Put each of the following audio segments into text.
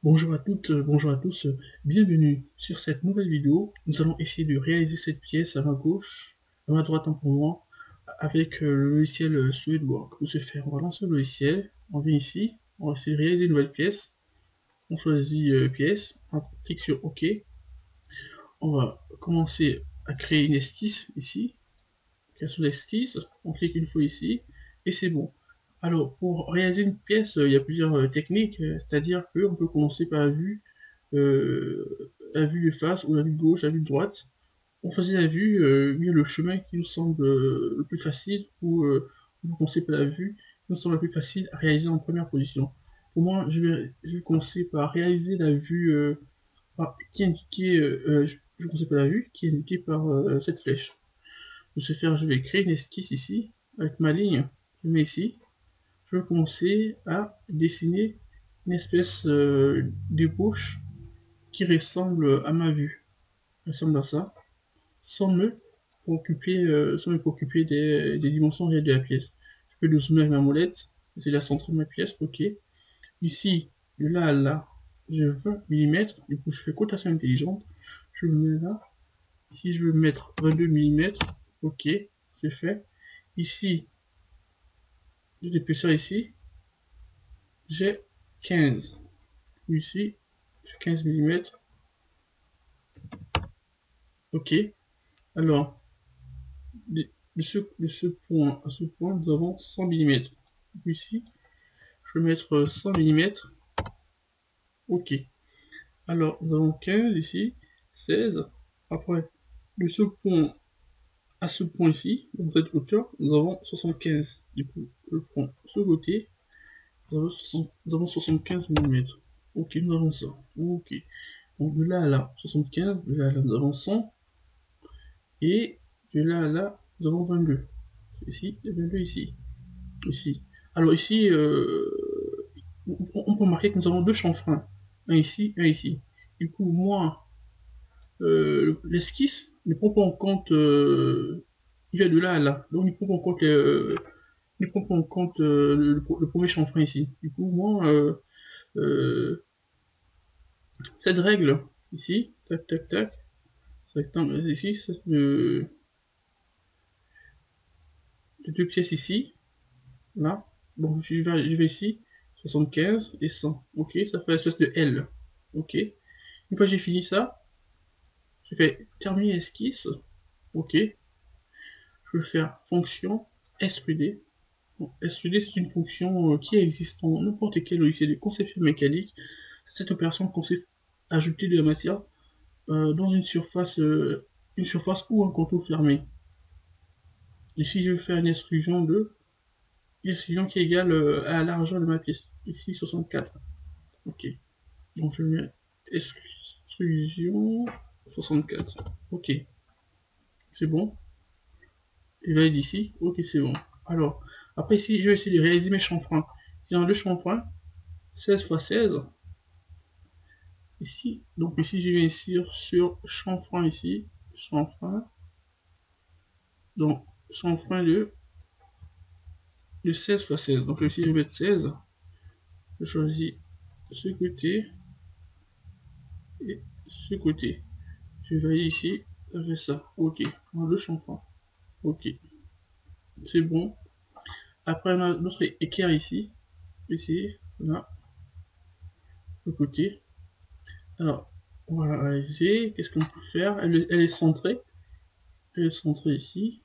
Bonjour à toutes, bonjour à tous, bienvenue sur cette nouvelle vidéo. Nous allons essayer de réaliser cette pièce à ma gauche, à ma droite pour moi, avec le logiciel SolidWorks. Pour ce faire, on va lancer le logiciel, on vient ici, on va essayer de réaliser une nouvelle pièce. On choisit pièce, on clique sur OK. On va commencer à créer une esquisse ici, création d'esquisse, on clique une fois ici, et c'est bon. Alors, pour réaliser une pièce, il y a plusieurs techniques, c'est-à-dire qu'on peut commencer par la vue de face, ou la vue de gauche, la vue de droite. On choisit la vue, mais le chemin qui nous semble le plus facile, ou on peut commencer par la vue qui nous semble la plus facile à réaliser en première position. Pour moi, je vais commencer par réaliser la vue qui est indiquée, je vais commencer par la vue qui est indiquée par cette flèche. Pour ce faire, je vais créer une esquisse ici, avec ma ligne, je mets ici. Je vais commencer à dessiner une espèce d'ébauche qui ressemble à ma vue, ressemble à ça, sans me préoccuper des dimensions réelles de la pièce. Je peux le zoomer avec ma molette, essayer de la centrer de ma pièce, ok. Ici, de là à là, j'ai 20 mm, du coup je fais cotation intelligente, je me mets là. Ici je veux mettre 22 mm, ok, c'est fait. Ici, l'épaisseur ici, j'ai 15. Ici, j'ai 15 mm, ok. Alors, de ce point à ce point, nous avons 100 mm. Ici, je vais mettre 100 mm, ok. Alors, nous avons 15 ici, 16. Après, de ce point à ce point ici, dans cette hauteur, nous avons 75. Du coup, je prends ce côté, nous avons 75 mm. Ok, nous avons ça. Ok. Donc de là à là, 75, de là à là, nous avons 100. Et de là à là, nous avons 22. Ici, et 22 ici. Ici. Alors ici, on peut remarquer que nous avons deux chanfreins. Un ici, un ici. Du coup, moi, l'esquisse ne prend pas en compte, il va de là à là. Donc, il ne prend pas en compte, il prend pas en compte le premier chanfrein ici. Du coup, moi, cette règle, ici, tac, tac, tac, ce rectangle ici, ça, de deux pièces ici, là. Donc, je vais ici, 75 et 100. Ok, ça fait l'espèce de L. Ok. Une fois que j'ai fini ça, je fais terminer esquisse. Ok. Je vais faire fonction SQD. Bon, SQD, c'est une fonction qui existe dans n'importe quel logiciel de conception mécanique. Cette opération consiste à ajouter de la matière dans une surface ou un contour fermé. Ici, je vais faire une extrusion qui est égale à la largeur de ma pièce. Ici, 64. Ok. Donc, je mets extrusion 64. Ok. C'est bon. Je valide ici. Ok, c'est bon. Alors, après ici, je vais essayer de réaliser mes chanfreins. J'ai un deux chanfreins. 16 x 16. Ici. Donc ici, je viens ici sur chanfrein ici. Chanfrein. Donc, chanfrein de 16 x 16. Donc ici, je vais mettre 16. Je choisis ce côté et ce côté. Je vais ici. Ça fait ça. Ok. On a deux chanfreins. Ok. C'est bon. Après, on a notre équerre ici. Ici. Là. Le côté. Alors, on va réaliser. Qu'est-ce qu'on peut faire? Elle est centrée. Elle est centrée ici.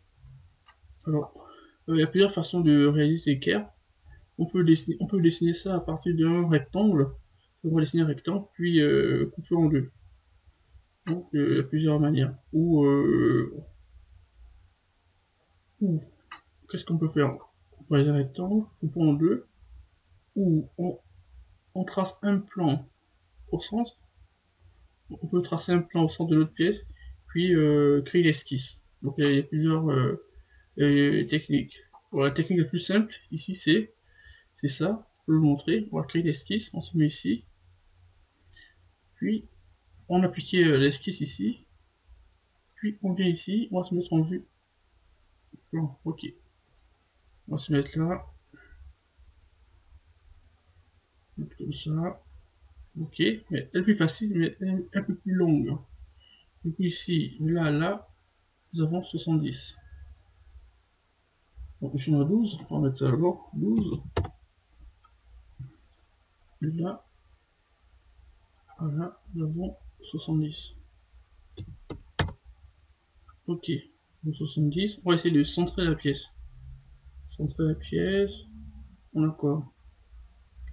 Alors, il y a plusieurs façons de réaliser l'équerre. On peut dessiner ça à partir d'un rectangle. On va dessiner un rectangle, puis couper en deux. Donc, il y a plusieurs manières. Ou qu'est-ce qu'on peut faire? On peut réaliser un rectangle, couper en deux, ou on trace un plan au centre. On peut tracer un plan au centre de notre pièce, puis créer l'esquisse. Donc, il y a plusieurs techniques. Bon, la technique la plus simple, ici, c'est ça. Je vais vous montrer. On va créer l'esquisse. On se met ici. Puis, on applique l'esquisse ici. Puis, on vient ici. On va se mettre en vue. Bon, ok. On va se mettre là. Comme ça. Ok, mais elle est plus facile, mais elle est un peu plus longue. Du coup, ici, là, nous avons 70. Donc, ici, on a 12. On va mettre ça d'abord. 12. Et là, voilà, nous avons 70. Ok, donc 70. On va essayer de centrer la pièce. Centrer la pièce. On a quoi?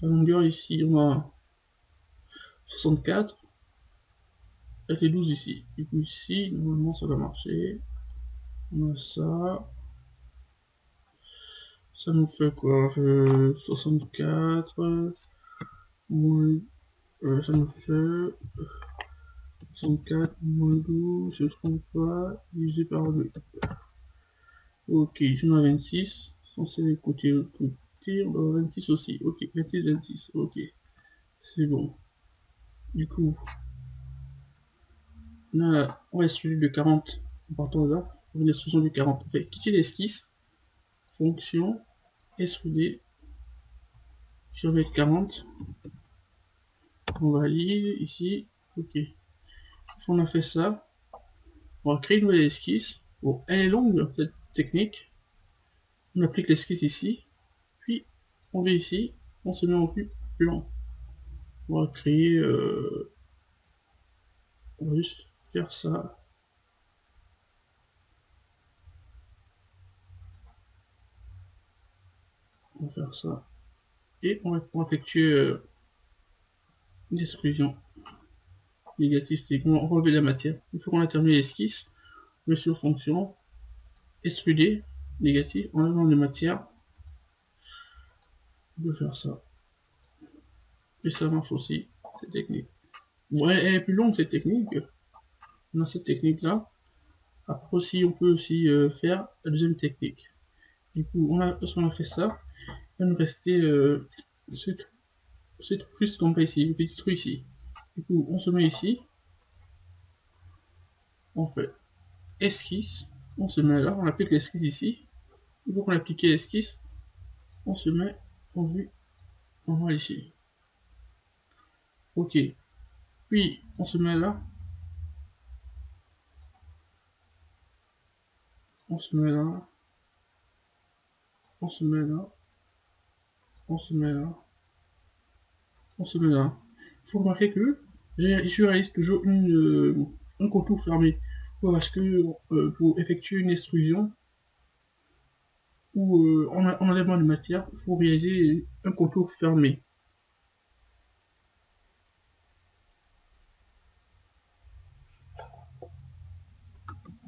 La longueur ici, on a 64. Ça fait 12 ici. Du coup, ici, normalement, ça va marcher. On a ça. Ça nous fait quoi? 64. Moins, ça nous fait 64 moins 12, je ne trompe pas, divisé par 2. Ok, j'en ai 26. Censé les côtés, 26 aussi. Ok, 26, 26. Ok, c'est bon. Du coup, on va essayer de 40. En partant de là, on va l'extrusion du 40. On fait quitter l'esquisse, fonction, extruder, sur le 40. On valide ici. Ok. On a fait ça. On va créer une nouvelle esquisse. Bon, elle est longue, cette technique. On applique l'esquisse ici. Puis, on vient ici. On se met en vue plan. On va créer... on va juste faire ça. On va faire ça. Et on va effectuer une extrusion négative. C'est qu'on va enlever la matière. Une fois qu'on a terminé l'esquisse, on va sur fonction, extruder, négatif, enlevant les matières. On peut faire ça. Et ça marche aussi, cette technique. Bon, elle est plus longue cette technique. On a cette technique là. Après aussi, on peut aussi faire la deuxième technique. Du coup, lorsqu'on a fait ça, il va nous rester ce trou juste qu'on fait ici, le petit trou ici. Du coup, on se met ici, on fait esquisse, on se met là, on applique l'esquisse ici. Une fois qu'on a appliqué l'esquisse, on se met en vue normal ici. Ok. Puis, on se met là, on se met là, on se met là, on se met là, on se met là. Il faut remarquer que je réalise toujours un contour fermé. Parce que pour effectuer une extrusion ou en enlèvement de matière, il faut réaliser un contour fermé.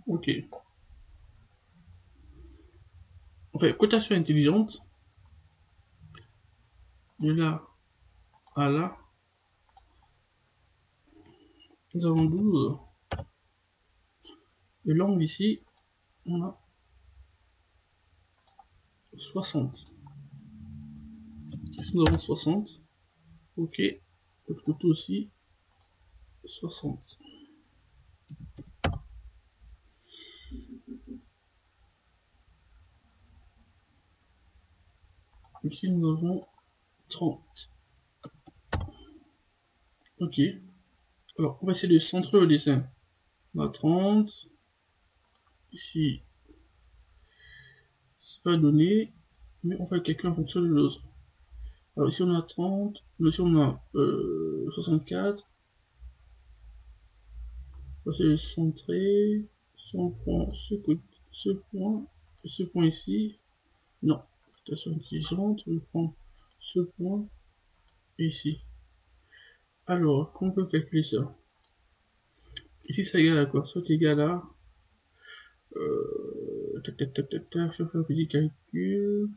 Ok. Enfin, cotation intelligente. De là à là, nous avons 12. Et l'angle ici, on a 60. Ici, nous avons 60. Ok. L'autre côté aussi, 60. Ici, nous avons 30. Ok. Alors, on va essayer de centrer le dessin. On a 30. Ici, c'est pas donné, mais on va calculer en fonction de l'autre. Alors ici on a 30, ici on a 64. On va essayer de centrer. Si on prend ce point, et ce point ici, non, rotation intelligente, on prend ce point et ici. Alors, comment on peut calculer ça? Ici ça égale à quoi? Ça égale à tac tac tac tac tac, je vais faire un petit calcul.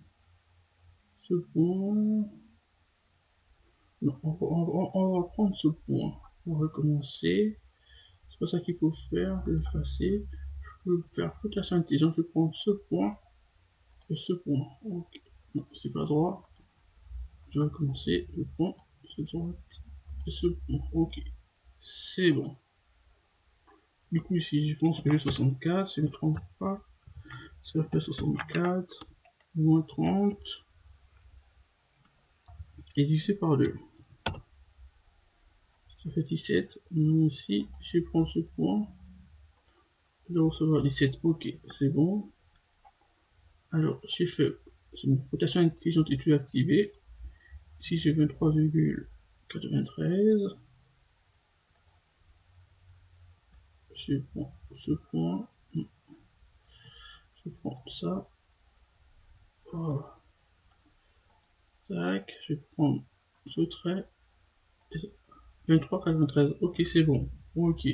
Ce point. Non, on va prendre ce point. On va recommencer. C'est pas ça qu'il faut faire. Je vais effacer. Je peux faire rotation intelligente. Je vais prendre ce point et ce point. Ok. Non, c'est pas droit. Je vais recommencer. Je prends ce droite et ce point. Ok. C'est bon. Du coup, ici, je pense que j'ai 64. Si je ne me trompe pas, ça fait 64 moins 30 et divisé par 2. Ça fait 17. Nous ici, je vais prendre ce point. Je dois recevoir 17. Ok, c'est bon. Alors, j'ai fait rotation intelligente est activée. Ici, j'ai 23,93. Je prends ce point. Je prends ça. Voilà. Tac, je vais prendre ce trait. 23,93. Ok, c'est bon. Ok.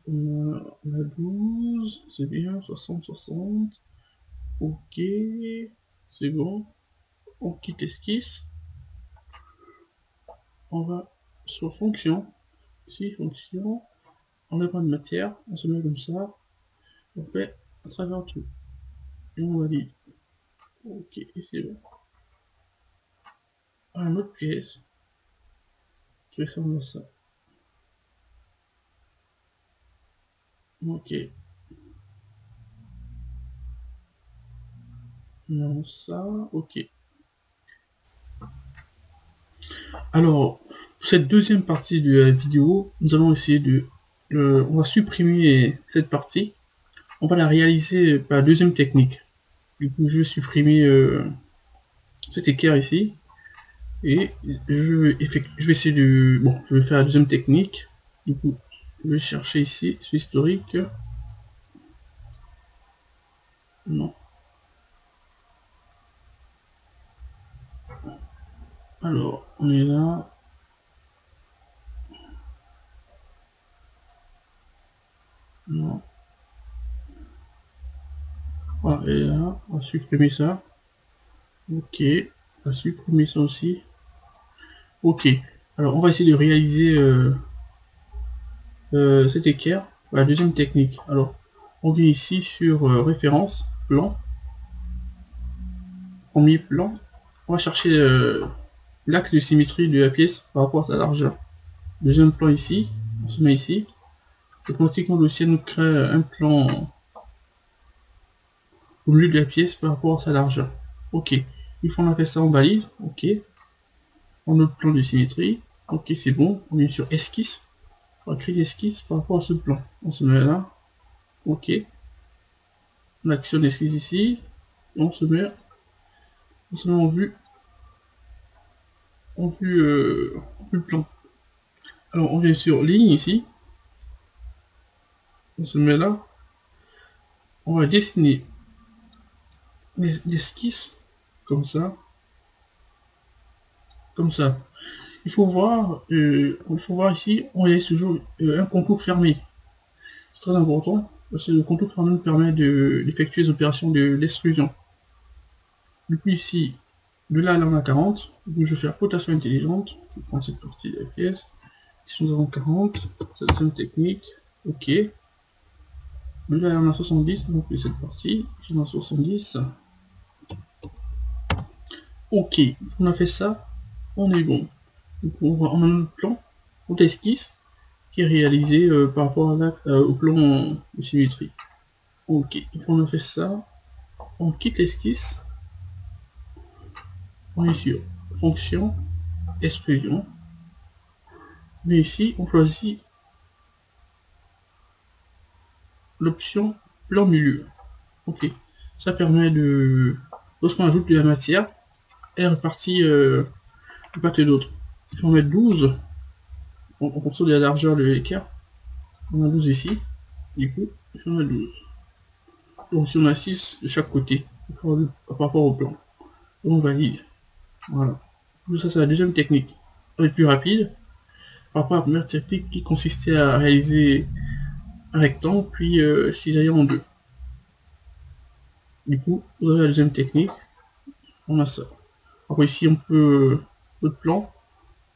On a 12. C'est bien. 60, 60. Ok. C'est bon. On quitte esquisse. On va sur fonction. Ici, fonction. Enlèvement de matière. On se met comme ça. On fait à travers tout. Et on valide. Ok, et c'est bon. Un autre pièce. Je vais faire ça. Ok. Non, ça. Ok. Alors, pour cette deuxième partie de la vidéo, nous allons essayer de... on va supprimer cette partie. On va la réaliser par la deuxième technique. Du coup, je vais supprimer cet équerre ici. Et je vais essayer de... Bon, je vais faire la deuxième technique. Du coup, je vais chercher ici, sur historique. Non. Alors, on est là. Non. Voilà, et là, on va supprimer ça. Ok, on va supprimer ça aussi. Ok, alors on va essayer de réaliser cet équerre. La deuxième technique. Alors, on vient ici sur référence, plan, premier plan. On va chercher l'axe de symétrie de la pièce par rapport à sa largeur. Deuxième plan ici, on se met ici. Automatiquement, le logiciel nous crée un plan au milieu de la pièce par rapport à sa largeur. Ok, une fois on a fait ça, on valide. Ok, on a notre plan de symétrie. Ok, c'est bon. On est sur esquisse. On va créer l'esquisse par rapport à ce plan. On se met là. Ok. On actionne l'esquisse ici. Et on se met en vue. En vue le plan. Alors on vient sur ligne ici. On se met là. On va dessiner l'esquisse comme ça. Comme ça. Il faut voir ici, on laisse toujours un contour fermé. C'est très important, parce que le contour fermé nous permet d'effectuer les opérations d'extrusion. Du coup ici, de là on a 40, donc je vais faire rotation intelligente, je prends cette partie de la pièce, ici nous avons 40, cette deuxième technique, ok. De là on a 70, donc cette partie, ici on a 70. Ok, on a fait ça, on est bon. Donc on a notre plan, on esquisse, qui est réalisé par rapport au plan de symétrie. Ok, une fois on a fait ça, on quitte l'esquisse, on est sur fonction, extrusion, mais ici on choisit l'option plan milieu. Ok, ça permet de, lorsqu'on ajoute de la matière, elle est répartie de part et d'autre. Si on met 12, en fonction de la largeur de l'équerre, on a 12 ici, du coup, si on a 12. Donc si on a 6 de chaque côté, par rapport au plan, on valide. Voilà. Donc ça c'est la deuxième technique. Elle est plus rapide par rapport à la première technique qui consistait à réaliser un rectangle puis cisailler en deux. Du coup, vous avez la deuxième technique. On a ça. Après ici on peut notre plan,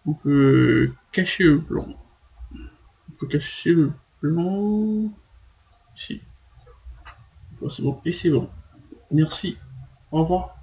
on peut cacher le plan. On peut cacher le plan ici. Bon, c'est bon et c'est bon. Merci. Au revoir.